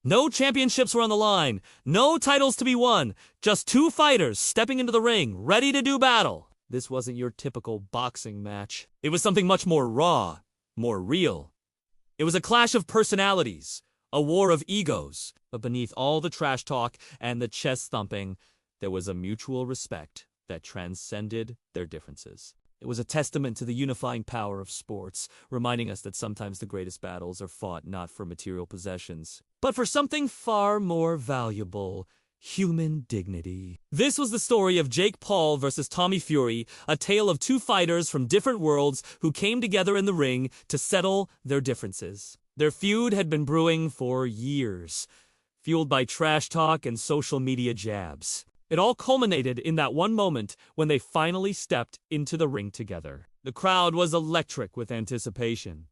No championships were on the line, no titles to be won, just two fighters stepping into the ring, ready to do battle. This wasn't your typical boxing match. It was something much more raw, more real. It was a clash of personalities, a war of egos, but beneath all the trash talk and the chest thumping, there was a mutual respect that transcended their differences. It was a testament to the unifying power of sports, reminding us that sometimes the greatest battles are fought not for material possessions, but for something far more valuable: human dignity. This was the story of Jake Paul versus Tommy Fury, a tale of two fighters from different worlds who came together in the ring to settle their differences. Their feud had been brewing for years, fueled by trash talk and social media jabs. It all culminated in that one moment when they finally stepped into the ring together. The crowd was electric with anticipation.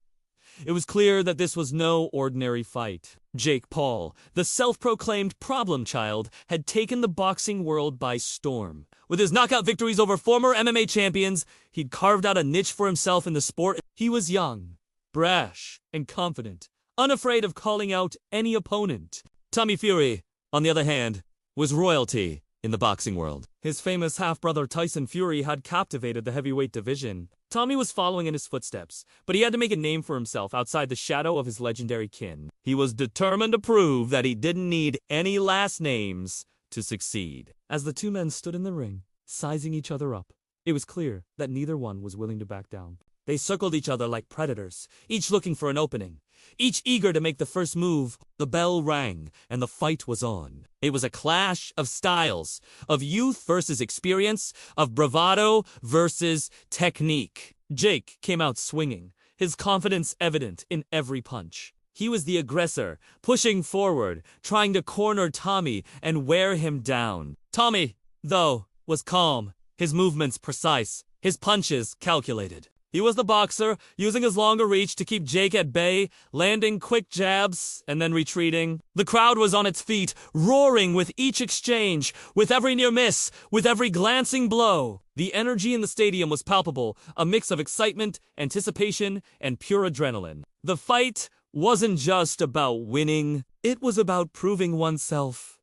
It was clear that this was no ordinary fight. Jake Paul, the self-proclaimed problem child, had taken the boxing world by storm. With his knockout victories over former MMA champions, he'd carved out a niche for himself in the sport. He was young, brash, and confident, unafraid of calling out any opponent. Tommy Fury, on the other hand, was royalty in the boxing world. His famous half-brother Tyson Fury had captivated the heavyweight division. Tommy was following in his footsteps, but he had to make a name for himself outside the shadow of his legendary kin. He was determined to prove that he didn't need any last names to succeed. As the two men stood in the ring, sizing each other up, it was clear that neither one was willing to back down. They circled each other like predators, each looking for an opening, each eager to make the first move. The bell rang, and the fight was on. It was a clash of styles, of youth versus experience, of bravado versus technique. Jake came out swinging, his confidence evident in every punch. He was the aggressor, pushing forward, trying to corner Tommy and wear him down. Tommy, though, was calm, his movements precise, his punches calculated. He was the boxer, using his longer reach to keep Jake at bay, landing quick jabs and then retreating. The crowd was on its feet, roaring with each exchange, with every near miss, with every glancing blow. The energy in the stadium was palpable, a mix of excitement, anticipation, and pure adrenaline. The fight wasn't just about winning, it was about proving oneself,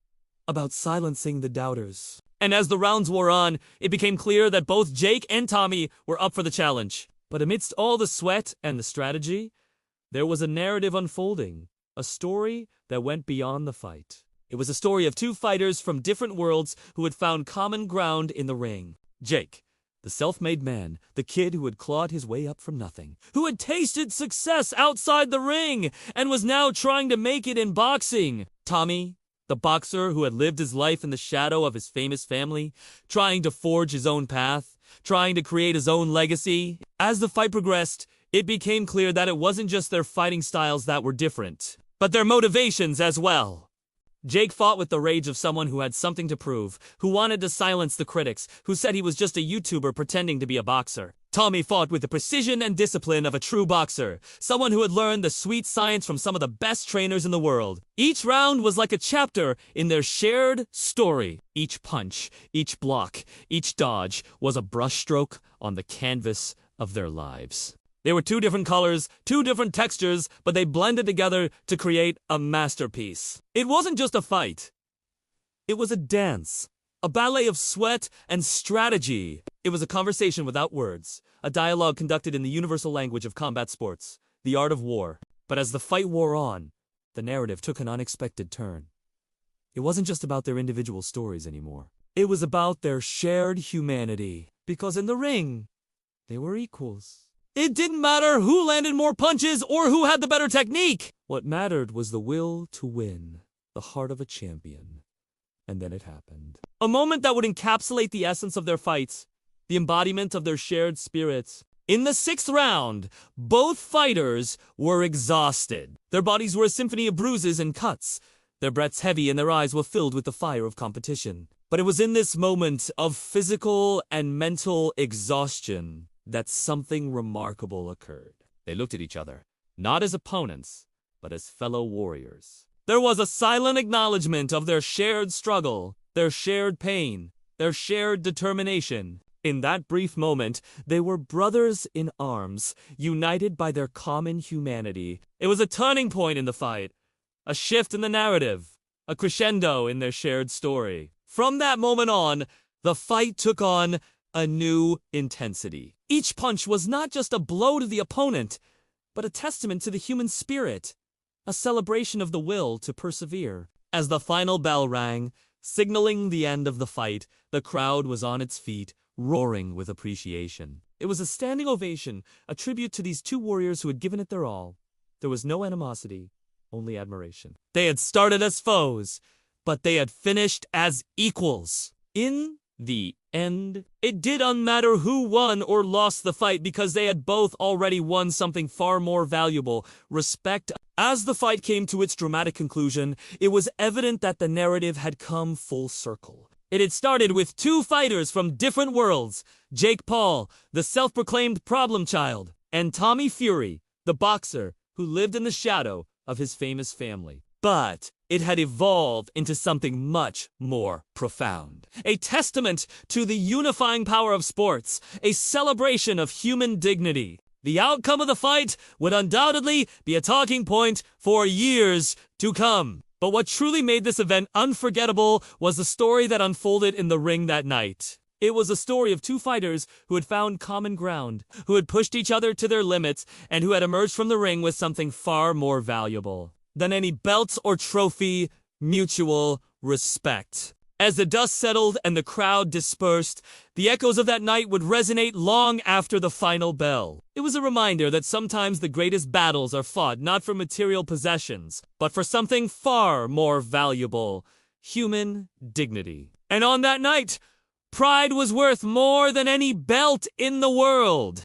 about silencing the doubters. And as the rounds wore on, it became clear that both Jake and Tommy were up for the challenge. But amidst all the sweat and the strategy, there was a narrative unfolding, a story that went beyond the fight. It was a story of two fighters from different worlds who had found common ground in the ring. Jake, the self-made man, the kid who had clawed his way up from nothing, who had tasted success outside the ring and was now trying to make it in boxing. Tommy, the boxer who had lived his life in the shadow of his famous family, trying to forge his own path, trying to create his own legacy. As the fight progressed, it became clear that it wasn't just their fighting styles that were different, but their motivations as well. Jake fought with the rage of someone who had something to prove, who wanted to silence the critics, who said he was just a YouTuber pretending to be a boxer. Tommy fought with the precision and discipline of a true boxer, someone who had learned the sweet science from some of the best trainers in the world. Each round was like a chapter in their shared story. Each punch, each block, each dodge was a brushstroke on the canvas of their lives. They were two different colors, two different textures, but they blended together to create a masterpiece. It wasn't just a fight. It was a dance, a ballet of sweat and strategy. It was a conversation without words, a dialogue conducted in the universal language of combat sports, the art of war. But as the fight wore on, the narrative took an unexpected turn. It wasn't just about their individual stories anymore. It was about their shared humanity, because in the ring, they were equals. It didn't matter who landed more punches or who had the better technique. What mattered was the will to win, the heart of a champion. And then it happened. A moment that would encapsulate the essence of their fights, the embodiment of their shared spirits. In the 6th round, both fighters were exhausted. Their bodies were a symphony of bruises and cuts. Their breaths heavy and their eyes were filled with the fire of competition. But it was in this moment of physical and mental exhaustion that something remarkable occurred. They looked at each other, not as opponents, but as fellow warriors. There was a silent acknowledgement of their shared struggle, their shared pain, their shared determination. In that brief moment, they were brothers in arms, united by their common humanity. It was a turning point in the fight, a shift in the narrative, a crescendo in their shared story. From that moment on, the fight took on a new intensity. Each punch was not just a blow to the opponent, but a testament to the human spirit, a celebration of the will to persevere. As the final bell rang, signaling the end of the fight, the crowd was on its feet, roaring with appreciation. It was a standing ovation, a tribute to these two warriors who had given it their all. There was no animosity, only admiration. They had started as foes, but they had finished as equals. In the end, it didn't matter who won or lost the fight because they had both already won something far more valuable: respect. As the fight came to its dramatic conclusion, it was evident that the narrative had come full circle. It had started with two fighters from different worlds: Jake Paul, the self-proclaimed problem child, and Tommy Fury, the boxer who lived in the shadow of his famous family. But it had evolved into something much more profound. A testament to the unifying power of sports, a celebration of human dignity. The outcome of the fight would undoubtedly be a talking point for years to come. But what truly made this event unforgettable was the story that unfolded in the ring that night. It was a story of two fighters who had found common ground, who had pushed each other to their limits, and who had emerged from the ring with something far more valuable than any belt or trophy: mutual respect. As the dust settled and the crowd dispersed, the echoes of that night would resonate long after the final bell. It was a reminder that sometimes the greatest battles are fought not for material possessions, but for something far more valuable: human dignity. And on that night, pride was worth more than any belt in the world.